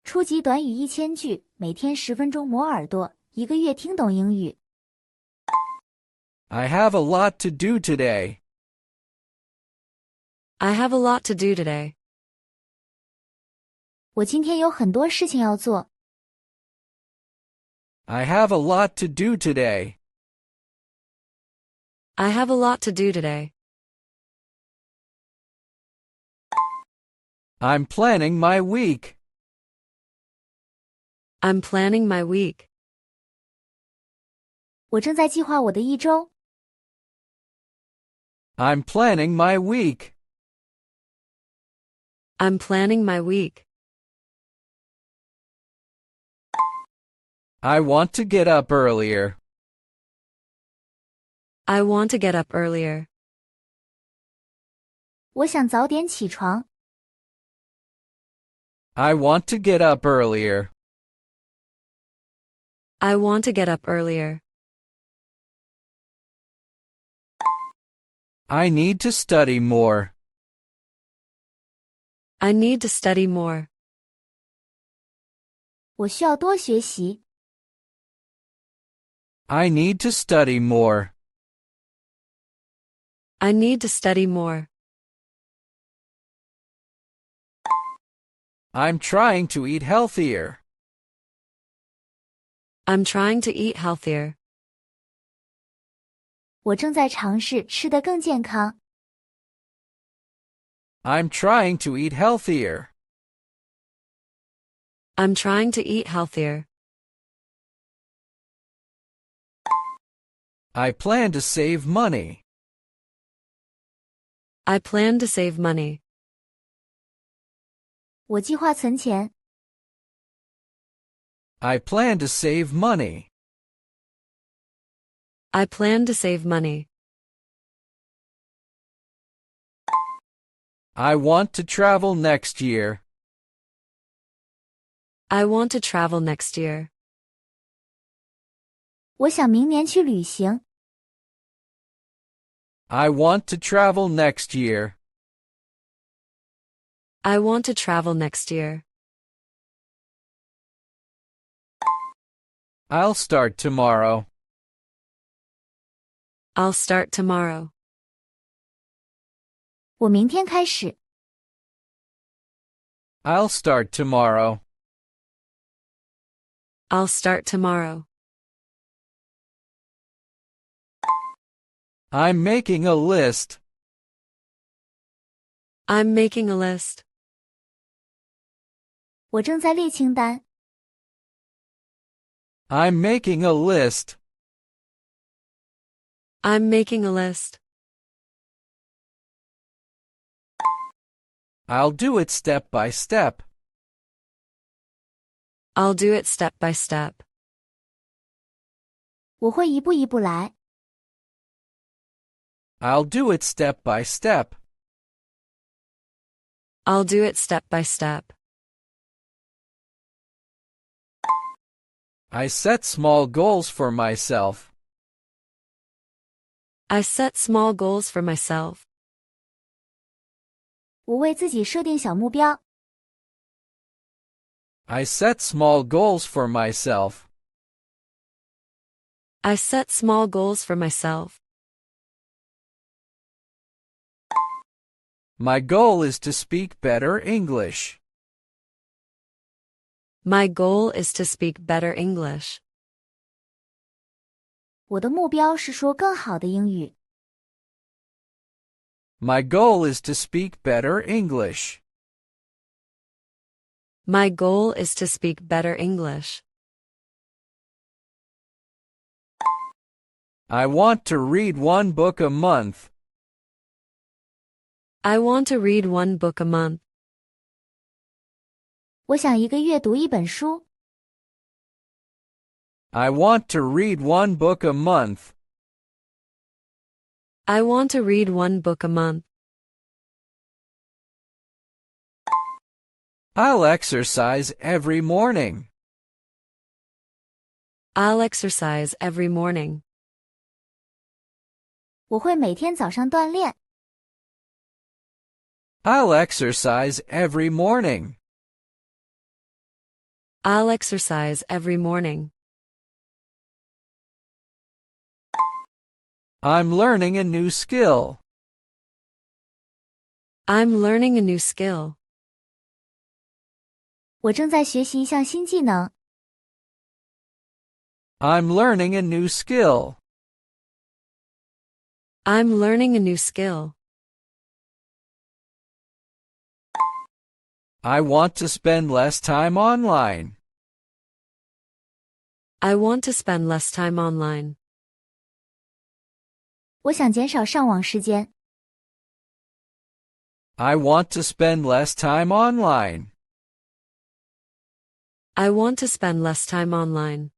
初级短语1000句，每天10分钟磨耳朵，一个月听懂英语。I have a lot to do today. I have a lot to do today. 我今天有很多事情要做。I have a lot to do today. I have a lot to do today. I'm planning my week. I'm planning my week. 我正在计划我的一周。I'm planning my week. I'm planning my week. I want to get up earlier. I want to get up earlier. 我想早点起床。I want to get up earlier. I want to get up earlier. I need to study more. I need to study more. 我需要多学习。I need to study more. I need to study more. I'm trying to eat healthier. I'm trying to eat healthier. 我正在尝试吃得更健康。I'm trying to eat healthier. I'm trying to eat healthier. I plan to save money. I plan to save money. 我计划存钱。I plan to save money. I plan to save money. I want to travel next year. I want to travel next year. 我想明年去旅行。I want to travel next year. I want to travel next year. I'll start tomorrow. I'll start tomorrow. 我明天开始。I'll start tomorrow. I'll start tomorrow. I'm making a list. I'm making a list. 我正在列清单。I'm making a list. I'm making a list. I'll do it step by step. I'll do it step by step. 我会一步一步来。I'll do it step by step. I'll do it step by step. I set small goals for myself. I set small goals for myself. 我为自己设定小目标。I set small goals for myself. I set small goals for myself. My goal is to speak better English. My goal is to speak better English. 我的目标是说更好的英语。My goal is to speak better English. My goal is to speak better English. I want to read one book a month. I want to read one book a month. 我想一个月读一本书。I want to read one book a month. I want to read one book a month. I'll exercise every morning. I'll exercise every morning. 我会每天早上锻炼。I'll exercise every morning. I'll exercise every morning. I'm learning a new skill. I'm learning a new skill. 我正在学习一项新技能。I'm learning a new skill. I'm learning a new skill. I want to spend less time online. I want to spend less time online. 我想减少上网时间。I want to spend less time online. I want to spend less time online.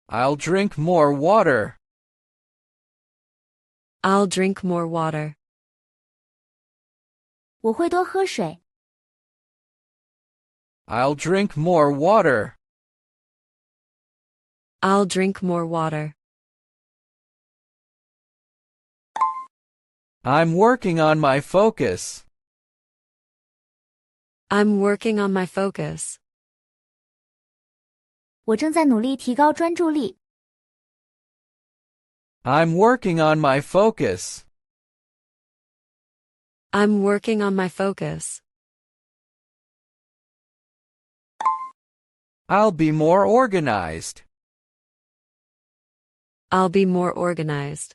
I'll drink more water. I'll drink more water. 我会多喝水。I'll drink more water. I'll drink more water. I'm working on my focus. I'm working on my focus. 我正在努力提高专注力。I'm working on my focus. I'm working on my focus. I'll be more organized. I'll be more organized.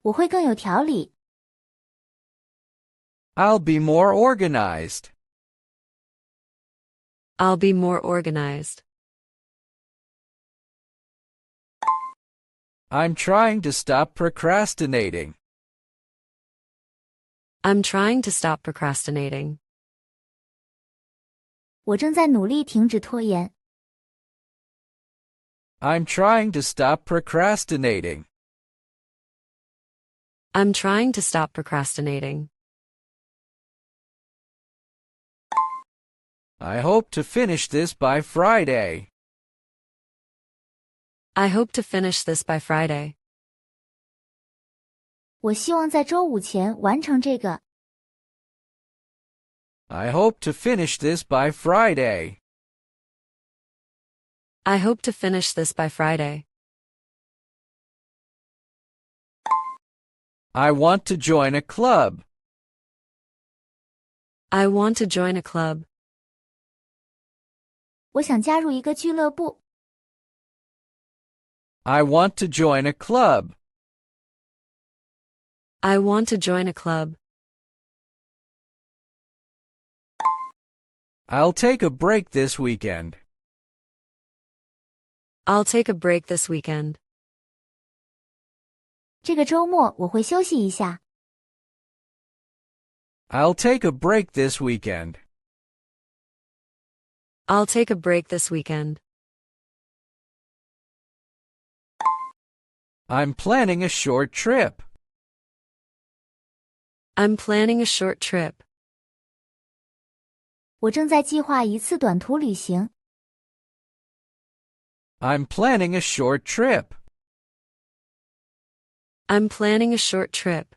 我会更有条理。I'll be more organized. I'll be more organized. I'm trying to stop procrastinating. I'm trying to stop procrastinating. 我正在努力停止拖延。I'm trying to stop procrastinating. I'm trying to stop procrastinating. I hope to finish this by Friday. I hope to finish this by Friday. 我希望在周五前完成这个。I hope to finish this by Friday. I hope to finish this by Friday. I want to join a club. I want to join a club. 我想加入一个俱乐部。I want to join a club. I want to join a club. I'll take a break this weekend. I'll take a break this weekend. 这个周末我会休息一下。I'll take a break this weekend. I'll take a break this weekend. I'm planning a short trip. I'm planning a short trip. 我正在计划一次短途旅行。I'm planning a short trip. I'm planning a short trip.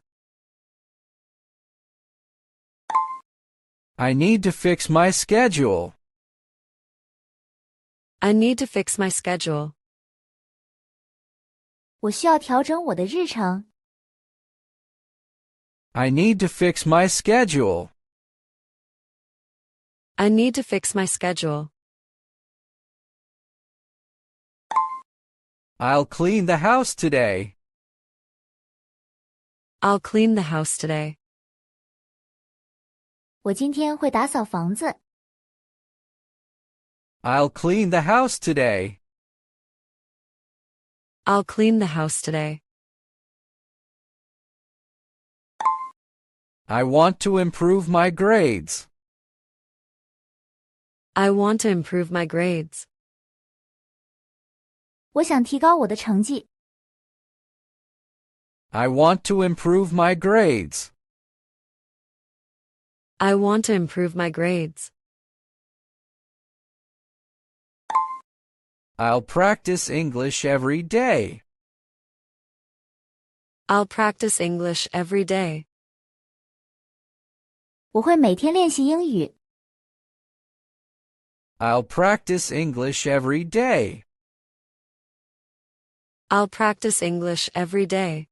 I need to fix my schedule. I need to fix my schedule. 我需要调整我的日程。I need to fix my schedule. I need to fix my schedule. I'll clean the house today. I'll clean the house today. 我今天会打扫房子。I'll clean the house today. I'll clean the house today. I want to improve my grades. I want to improve my grades. 我想提高我的成绩。I want to improve my grades. I want to improve my grades. I'll practice English every day. I'll practice English every day. 我会每天练习英语。I'll practice English every day. I'll practice English every day.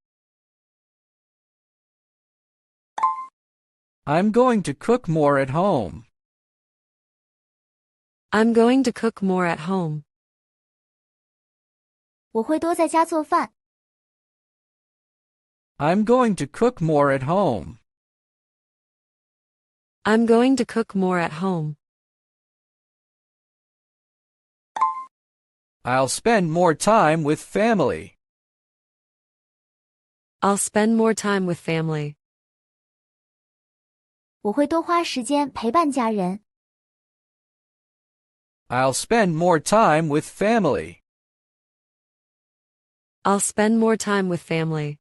I'm going to cook more at home. I'm going to cook more at home. 我会多在家做饭。I'm going to cook more at home. I'm going to cook more at home. I'll spend more time with family. I'll spend more time with family. 我会多花时间陪伴家人。I'll spend more time with family. I'll spend more time with family.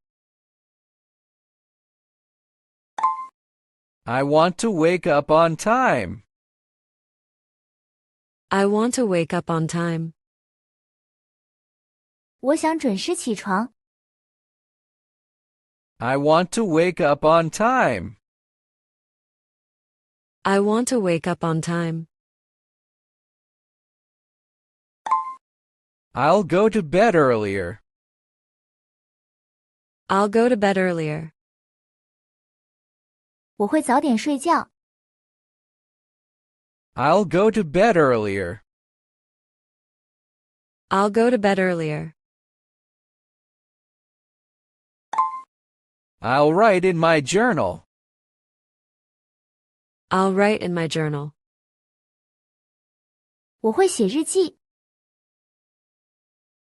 I want to wake up on time. I want to wake up on time. 我想准时起床。I want to wake up on time. I want to wake up on time. I'll go to bed earlier. I'll go to bed earlier. 我会早点睡觉。I'll go to bed earlier. I'll go to bed earlier. I'll write in my journal. I'll write in my journal. 我会写日记。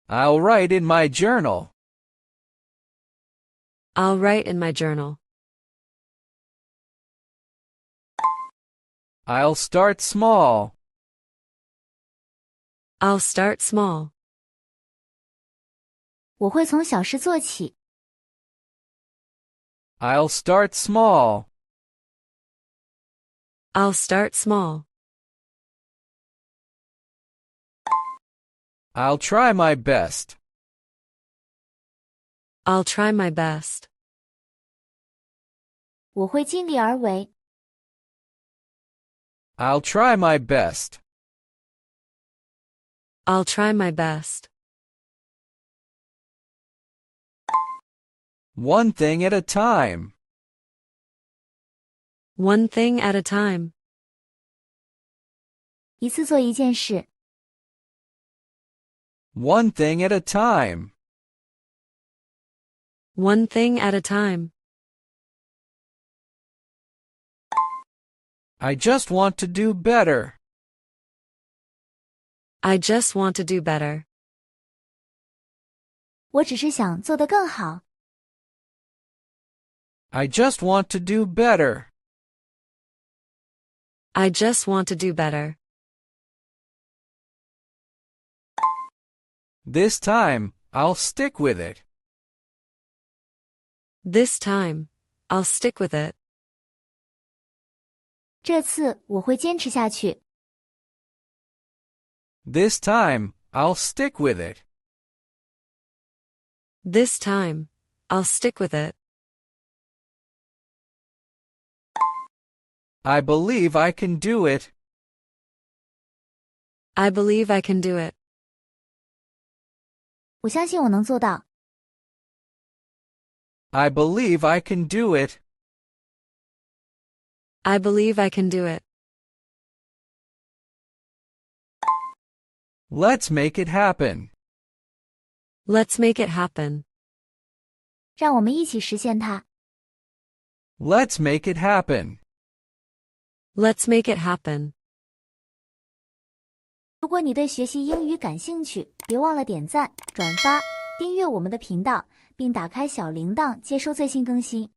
I'll write in my journal. I'll write in my journal. I'll start small. I'll start small. 我会从小事做起。I'll start small. I'll start small. I'll try my best. I'll try my best. 我会尽力而为。I'll try my best. I'll try my best. One thing at a time. One thing at a time. 一次做一件事。One thing at a time. One thing at a time. I just want to do better. I just want to do better. 我只是想做得更好。I just want to do better. I just want to do better. This time, I'll stick with it. This time, I'll stick with it. 这次我会坚持下去。This time, I'll stick with it. This time, I'll stick with it. I believe I can do it. I believe I can do it. 我相信我能做到。I believe I can do it. I believe I can do it. Let's make it happen. Let's make it happen. 让我们一起实现它。Let's make it happen. Let's make it happen. 如果你对学习英语感兴趣，别忘了点赞、转发、订阅我们的频道，并打开小铃铛接收最新更新。